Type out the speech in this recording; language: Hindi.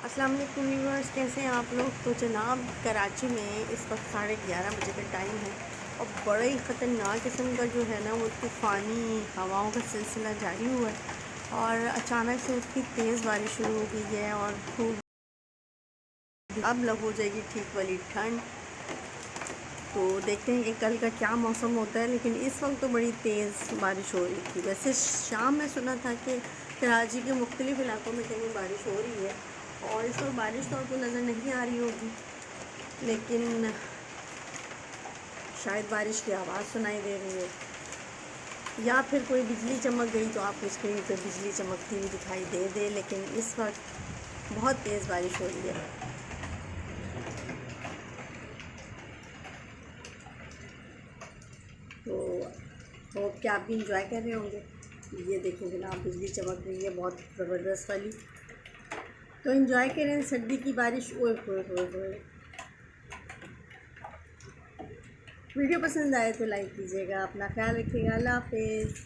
अस्सलाम वालेकुम व्यूअर्स, कैसे हैं आप लोग। तो जनाब कराची में इस वक्त 11:30 बजे का टाइम है और बड़ा ही ख़तरनाक किस्म का जो है ना वो तूफ़ानी हवाओं का सिलसिला जारी हुआ है और अचानक से उसकी तेज़ बारिश शुरू हो गई है और खूब अब लग हो जाएगी ठीक वाली ठंड। तो देखते हैं कि कल का क्या मौसम होता है, लेकिन इस वक्त तो बड़ी तेज़ बारिश हो रही थी। वैसे शाम में सुना था कि कराची के मुख्तलिफ़ इलाकों में कहीं बारिश हो रही है और इस वक्त बारिश तो आपको नज़र नहीं आ रही होगी, लेकिन शायद बारिश की आवाज़ सुनाई दे रही है या फिर कोई बिजली चमक गई तो आपको स्क्रीन पर बिजली चमकती हुई दिखाई दे। लेकिन इस वक्त बहुत तेज़ बारिश हो रही है। तो होप कि आप भी इंजॉय कर रहे होंगे। ये देखें जनाब, बिजली चमक रही है बहुत ज़बरदस्त वाली। तो इंजॉय करें सर्दी की बारिश। ओए होए होए होए। वीडियो पसंद आए तो लाइक कीजिएगा। अपना ख्याल रखिएगा। अल्लाह हाफिज़।